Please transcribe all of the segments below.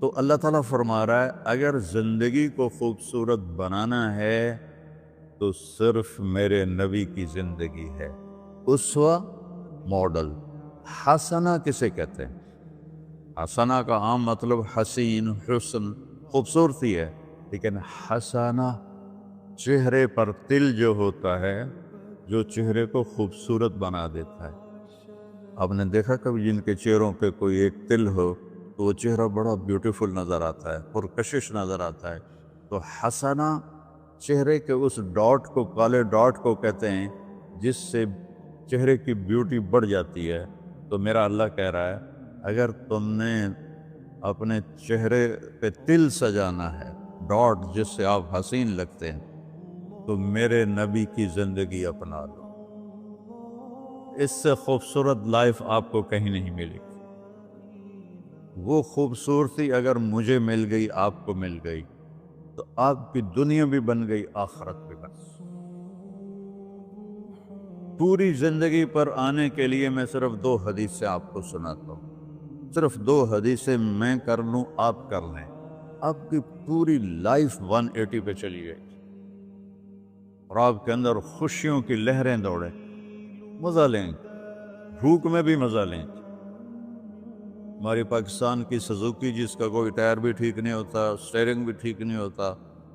تو اللہ تعالیٰ فرما رہا ہے اگر زندگی کو خوبصورت بنانا ہے تو صرف میرے نبی کی زندگی ہے اسوہ، ماڈل۔ حسنہ کسے کہتے ہیں؟ حسنہ کا عام مطلب حسین، حسن، خوبصورتی ہے، لیکن حسنہ چہرے پر تل جو ہوتا ہے، جو چہرے کو خوبصورت بنا دیتا ہے۔ آپ نے دیکھا کبھی جن کے چہروں پہ کوئی ایک تل ہو تو وہ چہرہ بڑا بیوٹیفل نظر آتا ہے، پرکشش نظر آتا ہے۔ تو حسنہ چہرے کے اس ڈاٹ کو، کالے ڈاٹ کو کہتے ہیں جس سے چہرے کی بیوٹی بڑھ جاتی ہے۔ تو میرا اللہ کہہ رہا ہے اگر تم نے اپنے چہرے پہ تل سجانا ہے، ڈاٹ جس سے آپ حسین لگتے ہیں، تو میرے نبی کی زندگی اپنا لو۔ اس سے خوبصورت لائف آپ کو کہیں نہیں ملے گی۔ وہ خوبصورتی اگر مجھے مل گئی، آپ کو مل گئی، تو آپ کی دنیا بھی بن گئی، آخرت بھی بن گئی۔ پوری زندگی پر آنے کے لیے میں صرف 2 حدیثیں آپ کو سناتا ہوں، صرف 2 حدیثیں میں کر لوں، آپ کر لیں، آپ کی پوری لائف 180 پہ چلی گئی اور آپ کے اندر خوشیوں کی لہریں دوڑیں، مزہ لیں، بھوک میں بھی مزہ لیں۔ ہماری پاکستان کی سزوکی جس کا کوئی ٹائر بھی ٹھیک نہیں ہوتا، سٹیئرنگ بھی ٹھیک نہیں ہوتا،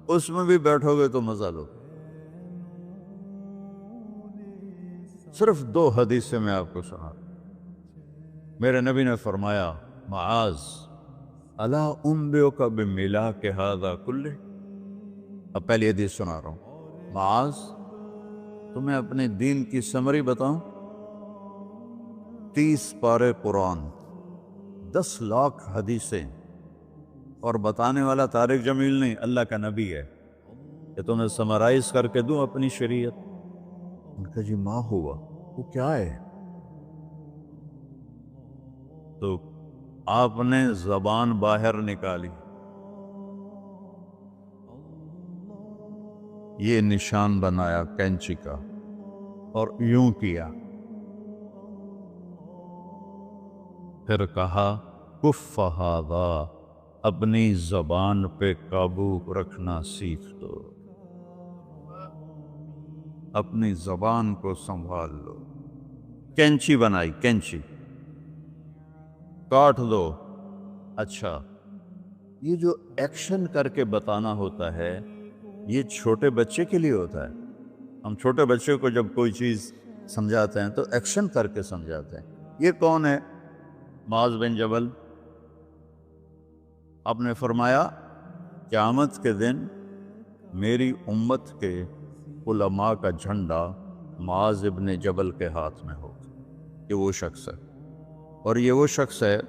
اس میں بھی بیٹھو گے تو مزہ لو۔ صرف 2 حدیثیں میں آپ کو سنا۔ میرے نبی نے فرمایا معاذ الا انبئک بملاک ھذا کلہ۔ اب پہلی حدیث سنا رہا ہوں۔ معاذ تمہیں اپنے دین کی سمری بتاؤں؟ 30 پارے قرآن، 10 لاکھ حدیثیں، اور بتانے والا طارق جمیل نہیں، اللہ کا نبی ہے، کہ تمہیں سمرائز کر کے دوں اپنی شریعت؟ ان کا جی ماں ہوا، وہ کیا ہے؟ تو آپ نے زبان باہر نکالی، یہ نشان بنایا کینچی کا اور یوں کیا، پھر کہا کف ھذا، اپنی زبان پہ قابو رکھنا سیکھ دو، اپنی زبان کو سنبھال لو۔ کینچی بنائی، کینچی، کاٹ دو۔ اچھا، یہ جو ایکشن کر کے بتانا ہوتا ہے یہ چھوٹے بچے کے لیے ہوتا ہے۔ ہم چھوٹے بچے کو جب کوئی چیز سمجھاتے ہیں تو ایکشن کر کے سمجھاتے ہیں۔ یہ کون ہے؟ معاذ بن جبل۔ آپ نے فرمایا قیامت کے دن میری امت کے علماء کا جھنڈا معاذ بن جبل کے ہاتھ میں ہوگا۔ یہ وہ شخص ہے، اور یہ وہ شخص ہے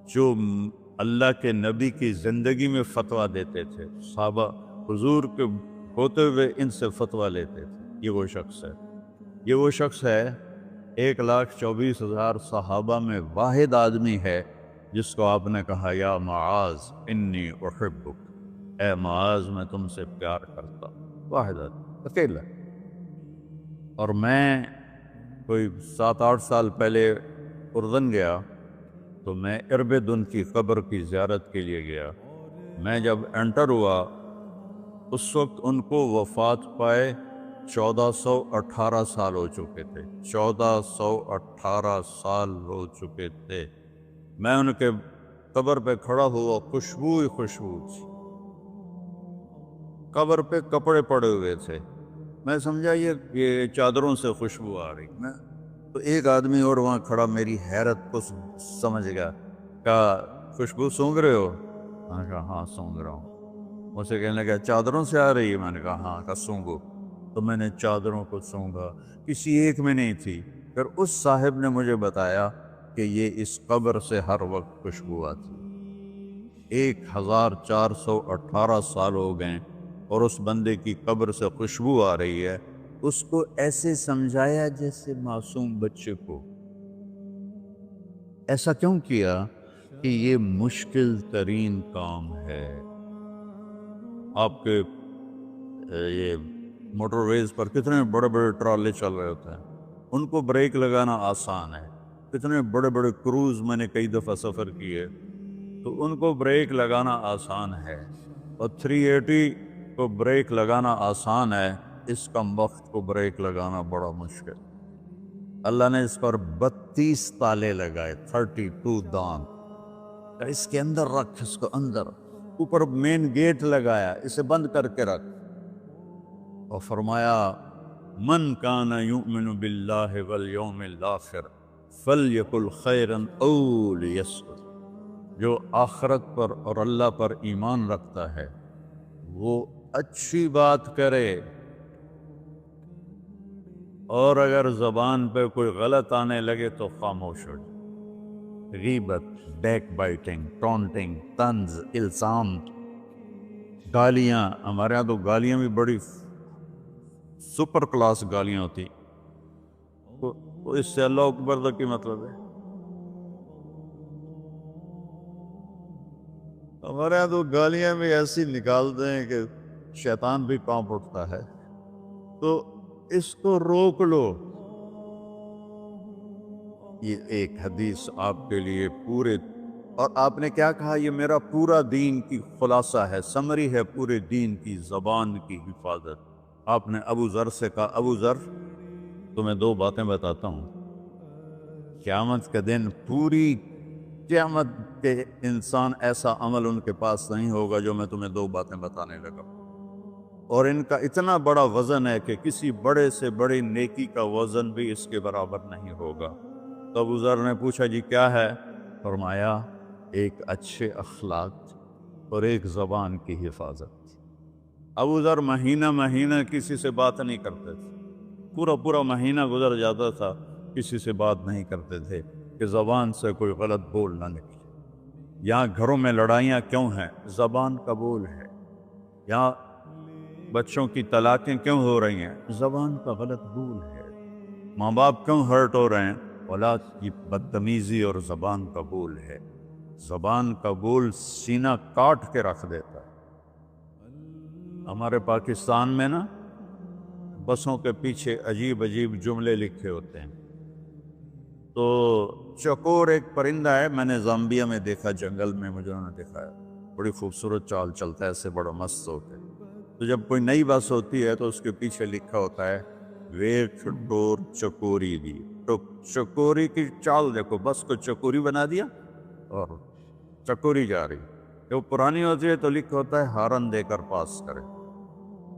جو اللہ کے نبی کی زندگی میں فتویٰ دیتے تھے، صحابہ حضور کے ہوتے ہوئے ان سے فتویٰ لیتے تھے۔ یہ وہ شخص ہے، یہ وہ شخص ہے 1,24,000 صحابہ میں واحد آدمی ہے جس کو آپ نے کہا یا معاذ انی احبک، اے معاذ میں تم سے پیار کرتا ہوں۔ واحد آدمی، اکیلا۔ اور میں کوئی 7-8 سال پہلے اردن گیا تو میں اربدن کی قبر کی زیارت کے لیے گیا۔ میں جب انٹر ہوا اس وقت ان کو وفات پائے 1418 سال ہو چکے تھے، 1418 سال ہو چکے تھے۔ میں ان کے قبر پہ کھڑا ہوا، خوشبو ہی خوشبو تھی، قبر پہ کپڑے پڑے ہوئے تھے۔ میں سمجھا یہ چادروں سے خوشبو آ رہی۔ میں تو ایک آدمی اور وہاں کھڑا میری حیرت کو سمجھ گیا، کہا خوشبو سونگھ رہے ہو؟ میں نے کہا ہاں سونگھ رہا ہوں۔ مجھ سے کہنے لگا چادروں سے آ رہی ہے؟ میں نے کہا ہاں۔ کہا سونگو۔ تو میں نے چادروں کو سونگا، کسی ایک میں نہیں تھی۔ پھر اس صاحب نے مجھے بتایا کہ یہ اس قبر سے ہر وقت خوشبو آتی۔ 1418 سال ہو گئے اور اس بندے کی قبر سے خوشبو آ رہی ہے۔ اس کو ایسے سمجھایا جیسے معصوم بچے کو۔ ایسا کیوں کیا؟ کہ یہ مشکل ترین کام ہے۔ آپ کے یہ موٹر ویز پر کتنے بڑے بڑے ٹرالے چل رہے ہوتے ہیں، ان کو بریک لگانا آسان ہے، اتنے بڑے بڑے کروز میں نے کئی دفعہ سفر کیے، تو ان کو بریک لگانا آسان ہے، اور 380 کو بریک لگانا آسان ہے، اس کم وقت کو بریک لگانا بڑا مشکل۔ اللہ نے اس پر 32 تالے لگائے، 32 دان، اس کے اندر رکھ، اس کو اندر، اوپر مین گیٹ لگایا، اسے بند کر کے رکھ، اور فرمایا من کان یؤمن باللہ والیوم الآخر فلیقل خیرا او لیصمت، جو آخرت پر اور اللہ پر ایمان رکھتا ہے وہ اچھی بات کرے، اور اگر زبان پہ کوئی غلط آنے لگے تو خاموش ہو جائے۔ غیبت، بیک بائٹنگ، ٹونٹنگ، طنز، الزام، گالیاں، ہمارے یہاں تو گالیاں بھی بڑی سپر کلاس گالیاں ہوتی، تو اس سے اللہ اکبر تک کی مطلب ہے۔ ہمارے یہاں تو گالیاں بھی ایسی نکالتے ہیں کہ شیطان بھی کانپ اٹھتا ہے، تو اس کو روک لو۔ یہ ایک حدیث آپ کے لیے پورے، اور آپ نے کیا کہا، یہ میرا پورا دین کی خلاصہ ہے، سمری ہے پورے دین کی، زبان کی حفاظت۔ آپ نے ابو ذر سے کہا، ابو ذر تمہیں 2 باتیں بتاتا ہوں، قیامت کے دن پوری قیامت کے انسان ایسا عمل ان کے پاس نہیں ہوگا جو میں تمہیں 2 باتیں بتانے لگا، اور ان کا اتنا بڑا وزن ہے کہ کسی بڑے سے بڑی نیکی کا وزن بھی اس کے برابر نہیں ہوگا۔ تو ابو ذر نے پوچھا جی کیا ہے؟ فرمایا ایک اچھے اخلاق اور ایک زبان کی حفاظت۔ ابو ذر مہینہ مہینہ کسی سے بات نہیں کرتے تھے، پورا پورا مہینہ گزر جاتا تھا کسی سے بات نہیں کرتے تھے کہ زبان سے کوئی غلط بول نہ نکلے۔ یہاں گھروں میں لڑائیاں کیوں ہیں؟ زبان کا بول ہے۔ یہاں بچوں کی طلاقیں کیوں ہو رہی ہیں؟ زبان کا غلط بول ہے۔ ماں باپ کیوں ہرٹ ہو رہے ہیں؟ اولاد کی بدتمیزی اور زبان کا بول ہے۔ زبان کا بول سینہ کاٹ کے رکھ دیتا ہے۔ ہمارے پاکستان میں نا بسوں کے پیچھے عجیب عجیب جملے لکھے ہوتے ہیں۔ تو چکور ایک پرندہ ہے، میں نے زامبیا میں دیکھا، جنگل میں مجھے انہوں نے دکھایا، بڑی خوبصورت چال چلتا ہے ایسے، بڑا مست ہو کے۔ تو جب کوئی نئی بس ہوتی ہے تو اس کے پیچھے لکھا ہوتا ہے ویٹ ڈور چکوری دی، تو چکوری کی چال دیکھو، بس کو چکوری بنا دیا اور چکوری جا رہی۔ جب پرانی ہوتی ہے تو لکھا ہوتا ہے ہارن دے کر پاس کرے،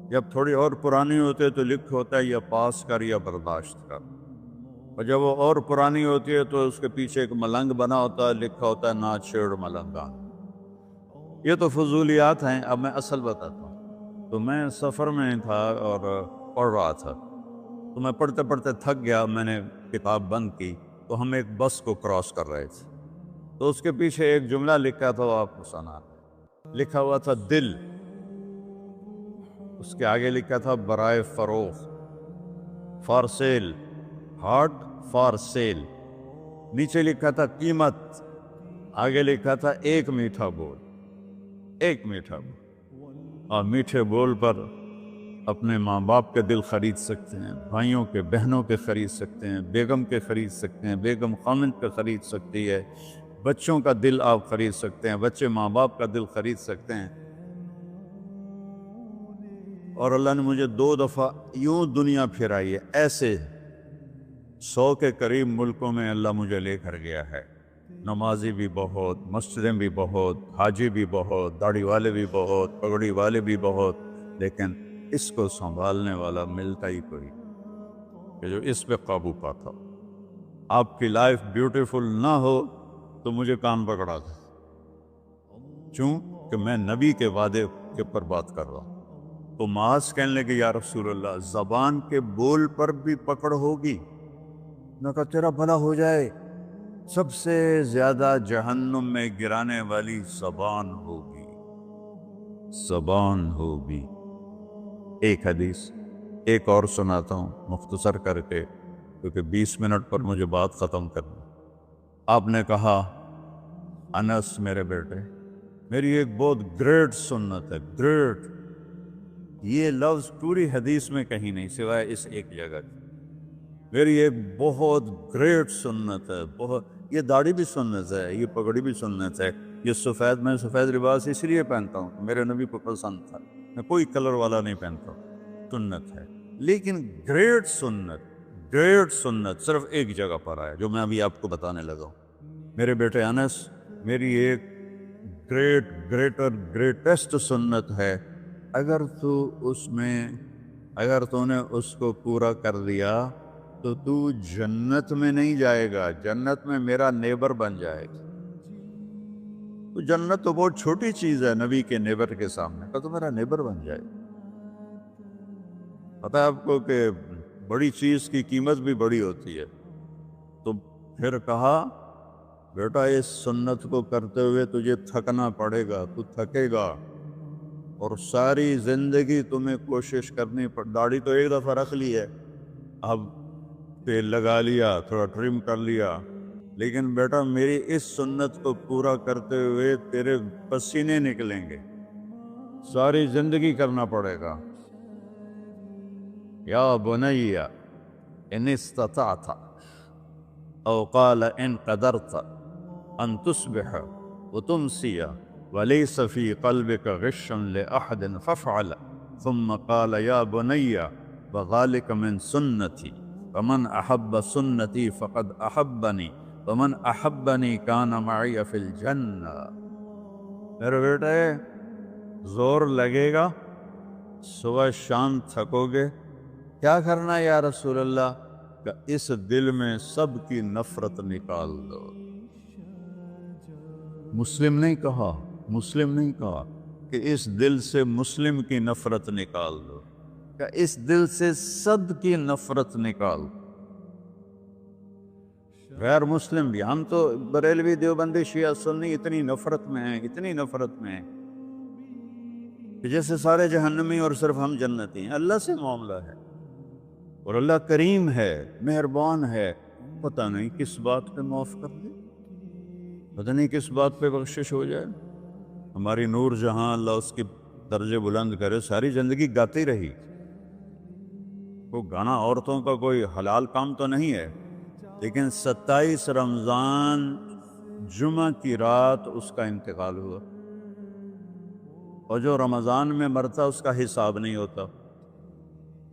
جب تھوڑی اور پرانی ہوتی ہے تو لکھا ہوتا ہے یا پاس کر یا برداشت کر، اور جب وہ اور پرانی ہوتی ہے تو اس کے پیچھے ایک ملنگ بنا ہوتا ہے، لکھا ہوتا ہے نا چھیڑ ملنگان۔ یہ تو فضولیات ہیں، اب میں اصل بتاتا ہوں۔ تو میں سفر میں تھا اور پڑھ رہا تھا، تو میں پڑھتے پڑھتے تھک گیا، میں نے کتاب بند کی، تو ہم ایک بس کو کراس کر رہے تھے، تو اس کے پیچھے ایک جملہ لکھا تھا، وہ آپ کو سنا، لکھا ہوا تھا دل، اس کے آگے لکھا تھا برائے فروخت، for sale, heart for sale, نیچے لکھا تھا قیمت، آگے لکھا تھا ایک میٹھا بول، ایک میٹھا بول۔ اور میٹھے بول پر اپنے ماں باپ کے دل خرید سکتے ہیں، بھائیوں کے، بہنوں کے خرید سکتے ہیں، بیگم کے خرید سکتے ہیں، بیگم خامند کا خرید سکتی ہے، بچوں کا دل آپ خرید سکتے ہیں، بچے ماں باپ کا دل خرید سکتے ہیں۔ اور اللہ نے مجھے 2 دفعہ یوں دنیا پھرائی ہے، ایسے 100 کے قریب ملکوں میں اللہ مجھے لے کر گیا ہے، نمازی بھی بہت، مسجدیں بھی بہت، حاجی بھی بہت، داڑھی والے بھی بہت، پگڑی والے بھی بہت، لیکن اس کو سنبھالنے والا ملتا ہی کوئی کہ جو اس پہ قابو پاتا ہو۔ آپ کی لائف بیوٹیفل نہ ہو تو مجھے کان پکڑا دے، کیوں کہ میں نبی کے وعدے کے پر بات کر رہا ہوں۔ تو معاذ کہنے لگے یا رسول اللہ زبان کے بول پر بھی پکڑ ہوگی؟ میں کہا تیرا بھلا ہو جائے، سب سے زیادہ جہنم میں گرانے والی زبان ہوگی، زبان ہوگی۔ ایک حدیث ایک اور سناتا ہوں مختصر کر کے، کیونکہ 20 منٹ پر مجھے بات ختم کرنی۔ آپ نے کہا انس میرے بیٹے، میری ایک بہت گریٹ سنت ہے، گریٹ، یہ لفظ پوری حدیث میں کہیں نہیں سوائے اس ایک جگہ۔ میری ایک بہت گریٹ سنت ہے، بہت، یہ داڑھی بھی سنت ہے، یہ پگڑی بھی سنت ہے، یہ سفید، میں سفید لباس اس لیے پہنتا ہوں، میرے نبی کو پسند تھا، میں کوئی کلر والا نہیں پہنتا ہوں، سنت ہے۔ لیکن گریٹ سنت صرف ایک جگہ پر آیا، جو میں ابھی آپ کو بتانے لگا ہوں۔ میرے بیٹے انس، میری ایک گریٹسٹ سنت ہے، اگر تو نے اس کو پورا کر دیا تو جنت میں نہیں جائے گا، جنت میں میرا نیبر بن جائے گا۔ تو جنت تو بہت چھوٹی چیز ہے نبی کے نیبر کے سامنے، تو میرا نیبر بن جائے گا۔ پتہ ہے آپ کو کہ بڑی چیز کی قیمت بھی بڑی ہوتی ہے۔ تو پھر کہا بیٹا اس سنت کو کرتے ہوئے تجھے تھکنا پڑے گا، تو تھکے گا، اور ساری زندگی تمہیں کوشش کرنی داڑھی تو ایک دفعہ رکھ لی ہے، اب تیل لگا لیا، تھوڑا ٹرم کر لیا، لیکن بیٹا میری اس سنت کو پورا کرتے ہوئے تیرے پسینے نکلیں گے، ساری زندگی کرنا پڑے گا۔ یا بنی ان استطعت او قال ان قدرت ان تصبح وتمسي وليس في قلبك غش لأحد فافعل، ثم قال يا بني وذلك من سنتي فمن أحب سنتي فقد أحبني ومن أحبني كان معي في الجنة۔ میرے بیٹے زور لگے گا، صبح شام تھکو گے، کیا کرنا یا رسول اللہ؟ کہ اس دل میں سب کی نفرت نکال دو۔ مسلم نہیں کہا کہ اس دل سے مسلم کی نفرت نکال دو، کہ اس دل سے سب کی نفرت نکال دو۔ غیر مسلم بھی، ہم تو بریلوی دیوبندی شیعہ سنی اتنی نفرت میں ہیں کہ جیسے سارے جہنمی اور صرف ہم جنتی ہیں۔ اللہ سے معاملہ ہے، اور اللہ کریم ہے، مہربان ہے، پتہ نہیں کس بات پہ معاف کر دے، پتہ نہیں کس بات پہ بخشش ہو جائے۔ ہماری نور جہاں، اللہ اس کی درجے بلند کرے، ساری زندگی گاتی رہی۔ وہ گانا عورتوں کا کوئی حلال کام تو نہیں ہے، لیکن 27 رمضان جمعہ کی رات اس کا انتقال ہوا، اور جو رمضان میں مرتا اس کا حساب نہیں ہوتا،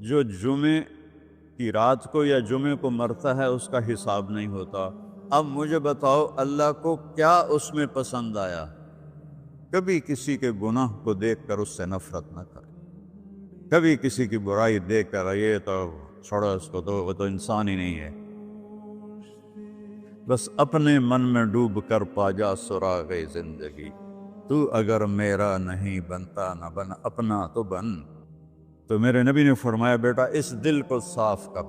جو جمعے کی رات کو یا جمعے کو مرتا ہے اس کا حساب نہیں ہوتا۔ اب مجھے بتاؤ اللہ کو کیا اس میں پسند آیا؟ کبھی کسی کے گناہ کو دیکھ کر اس سے نفرت نہ کر، کبھی کسی کی برائی دیکھ کر یہ تو چھوڑو اس کو، تو وہ تو انسان ہی نہیں ہے۔ بس اپنے من میں ڈوب کر پا جا سراغ زندگی، تو اگر میرا نہیں بنتا نہ بن اپنا تو بن۔ تو میرے نبی نے فرمایا بیٹا اس دل کو صاف کر۔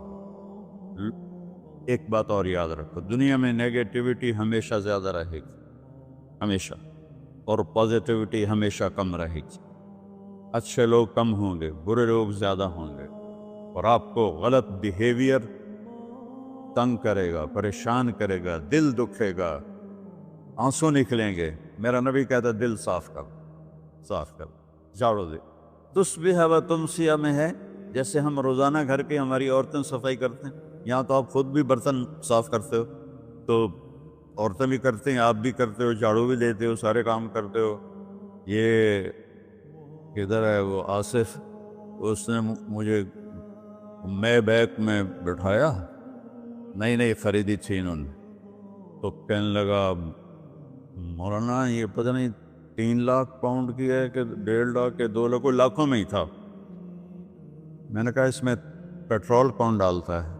ایک بات اور یاد رکھو، دنیا میں نیگیٹیوٹی ہمیشہ زیادہ رہے گی، ہمیشہ، اور پازیٹیوٹی ہمیشہ کم رہے گی۔ اچھے لوگ کم ہوں گے، برے لوگ زیادہ ہوں گے، اور آپ کو غلط بیہیویئر تنگ کرے گا، پریشان کرے گا، دل دکھے گا، آنسو نکلیں گے۔ میرا نبی کہتا دل صاف کر، جھاڑو دے۔ تصبح و تمسی میں ہے، جیسے ہم روزانہ گھر کے ہماری عورتیں صفائی کرتے ہیں، یہاں تو آپ خود بھی برتن صاف کرتے ہو، تو عورتیں بھی کرتے ہیں، آپ بھی کرتے ہو، جھاڑو بھی دیتے ہو، سارے کام کرتے ہو۔ یہ کدھر ہے وہ آصف، اس نے مجھے میں بیک میں بٹھایا، نئی خریدی تھی انہوں نے، تو کہنے لگا مولانا یہ پتہ نہیں 3 لاکھ پاؤنڈ کی ہے کہ 1.5 لاکھ کے 2 لاکھ، کوئی لاکھوں میں ہی تھا۔ میں نے کہا اس میں پیٹرول کون ڈالتا ہے؟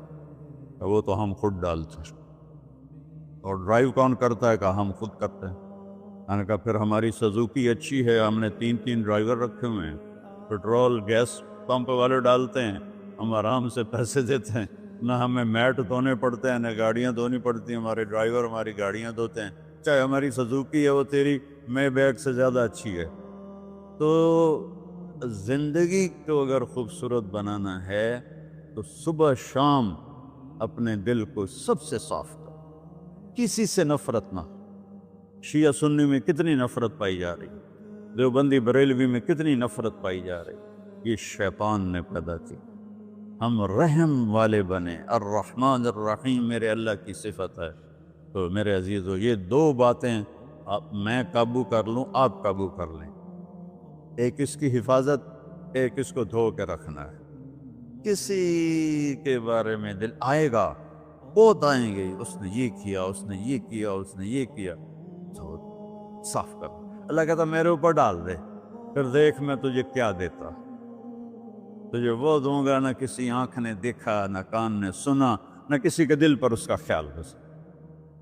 وہ تو ہم خود ڈالتے ہیں۔ اور ڈرائیو کون کرتا ہے؟ کہا ہم خود کرتے ہیں۔ میں نے کہا پھر ہماری سزوکی اچھی ہے، ہم نے 3 ڈرائیور رکھے ہوئے ہیں، پیٹرول گیس پمپ والے ڈالتے ہیں، ہم آرام سے پیسے دیتے ہیں، نہ ہمیں میٹ دھونے پڑتے ہیں، نہ گاڑیاں دھونی پڑتی ہیں، ہمارے ڈرائیور ہماری گاڑیاں دھوتے ہیں، چاہے ہماری سزوکی ہے وہ تیری میں بیگ سے زیادہ اچھی ہے۔ تو زندگی کو اگر خوبصورت بنانا ہے تو صبح شام اپنے دل کو سب سے صاف کرو، کسی سے نفرت نہ۔ شیعہ سنی میں کتنی نفرت پائی جا رہی، دیوبندی بریلوی میں کتنی نفرت پائی جا رہی، یہ شیطان نے پیدا کی۔ ہم رحم والے بنیں۔ الرحمن الرحیم میرے اللہ کی صفت ہے۔ تو میرے عزیزو، یہ دو باتیں میں قابو کر لوں، آپ قابو کر لیں۔ ایک اس کی حفاظت، ایک اس کو دھو کے رکھنا ہے۔ کسی کے بارے میں دل آئے گا، بہت آئیں گے، اس نے یہ کیا، اس نے یہ کیا، اس نے یہ کیا، تو صاف کر۔ اللہ کہتا میرے اوپر ڈال دے، پھر دیکھ میں تجھے کیا دیتا۔ تجھے وہ دوں گا نہ کسی آنکھ نے دیکھا، نہ کان نے سنا، نہ کسی کے دل پر اس کا خیال بسا۔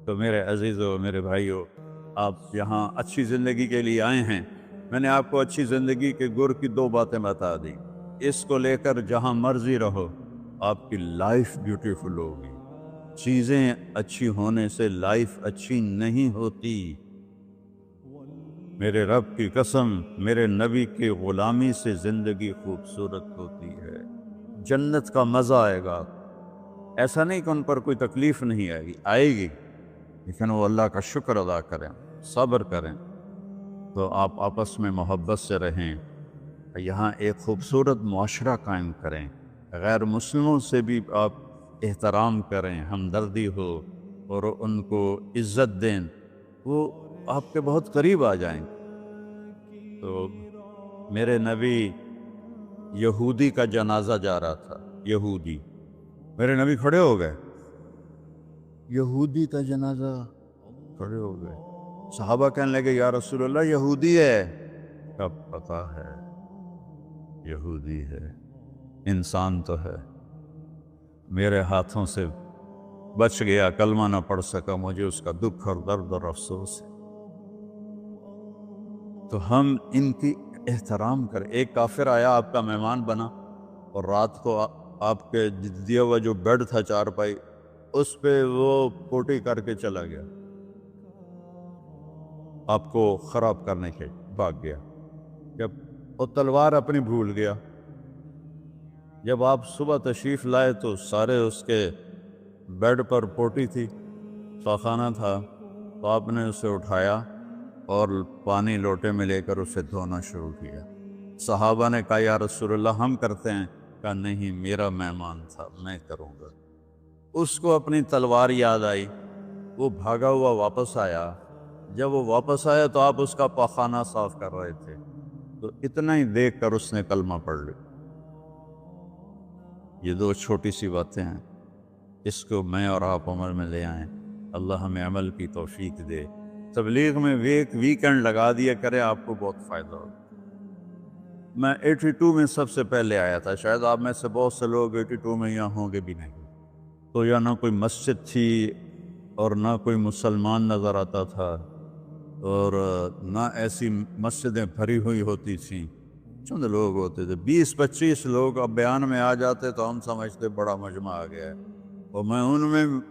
تو میرے عزیزو، میرے بھائیو، آپ یہاں اچھی زندگی کے لیے آئے ہیں۔ میں نے آپ کو اچھی زندگی کے گر کی دو باتیں بتا دی۔ اس کو لے کر جہاں مرضی رہو، آپ کی لائف بیوٹیفل ہوگی۔ چیزیں اچھی ہونے سے لائف اچھی نہیں ہوتی۔ میرے رب کی قسم، میرے نبی کی غلامی سے زندگی خوبصورت ہوتی ہے۔ جنت کا مزہ آئے گا۔ ایسا نہیں کہ ان پر کوئی تکلیف نہیں آئے گی، آئے گی، لیکن وہ اللہ کا شکر ادا کریں، صبر کریں۔ تو آپ آپس میں محبت سے رہیں، یہاں ایک خوبصورت معاشرہ قائم کریں، غیر مسلموں سے بھی آپ احترام کریں، ہمدردی ہو اور ان کو عزت دیں، وہ آپ کے بہت قریب آ جائیں۔ تو میرے نبی یہودی کا جنازہ جا رہا تھا، یہودی، میرے نبی کھڑے ہو گئے، یہودی کا جنازہ، کھڑے ہو گئے۔ صحابہ کہنے لگے یا رسول اللہ یہودی ہے۔ کب پتا ہے یہودی ہے، انسان تو ہے، میرے ہاتھوں سے بچ گیا، کلمہ نہ پڑھ سکا، مجھے اس کا دکھ اور درد اور افسوس ہے۔ تو ہم ان کی احترام کریں۔ ایک کافر آیا، آپ کا مہمان بنا، اور رات کو آپ کے دیا ہوا جو بیڈ تھا چارپائی، اس پہ وہ پوٹی کر کے چلا گیا، آپ کو خراب کرنے کے بھاگ گیا۔ جب وہ تلوار اپنی بھول گیا، جب آپ صبح تشریف لائے تو سارے اس کے بیڈ پر پوٹی تھی، خانہ تھا، تو آپ نے اسے اٹھایا اور پانی لوٹے میں لے کر اسے دھونا شروع کیا۔ صحابہ نے کہا یا رسول اللہ ہم کرتے ہیں؟ کہا نہیں، میرا مہمان تھا، میں کروں گا۔ اس کو اپنی تلوار یاد آئی، وہ بھاگا ہوا واپس آیا۔ جب وہ واپس آیا تو آپ اس کا پاخانہ صاف کر رہے تھے، تو اتنا ہی دیکھ کر اس نے کلمہ پڑھ لیا۔ یہ دو چھوٹی سی باتیں ہیں، اس کو میں اور آپ عمل میں لے آئیں، اللہ ہمیں عمل کی توفیق دے۔ تبلیغ میں ویکنڈ لگا دیا کرے، آپ کو بہت فائدہ ہوگا۔ میں 82 میں سب سے پہلے آیا تھا، شاید آپ میں سے بہت سے لوگ 82 میں یہاں ہوں گے بھی نہیں۔ تو یا نہ کوئی مسجد تھی اور نہ کوئی مسلمان نظر آتا تھا، اور نہ ایسی مسجدیں بھری ہوئی ہوتی تھیں، چند لوگ ہوتے تھے، 20-25 لوگ۔ اب بیان میں آ جاتے تو ہم سمجھتے بڑا مجمع آ گیا ہے، اور میں ان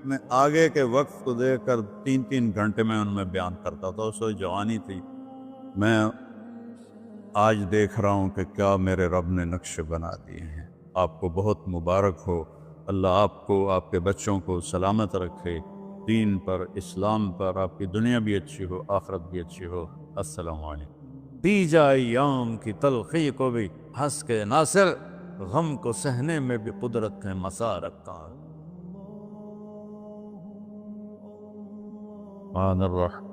میں آگے کے وقت کو دیکھ کر 3 گھنٹے میں ان میں بیان کرتا تھا۔ اس وقت جوانی تھی۔ میں آج دیکھ رہا ہوں کہ کیا میرے رب نے نقشے بنا دیے ہیں۔ آپ کو بہت مبارک ہو، اللہ آپ کو، آپ کے بچوں کو سلامت رکھے، دین پر، اسلام پر، آپ کی دنیا بھی اچھی ہو، آخرت بھی اچھی ہو۔ السلام علیکم۔ پی جائے ایام کی تلخی کو بھی ہنس کے ناصر، غم کو سہنے میں بھی قدرت ہے مسا رکھا۔ الرحمن الرحیم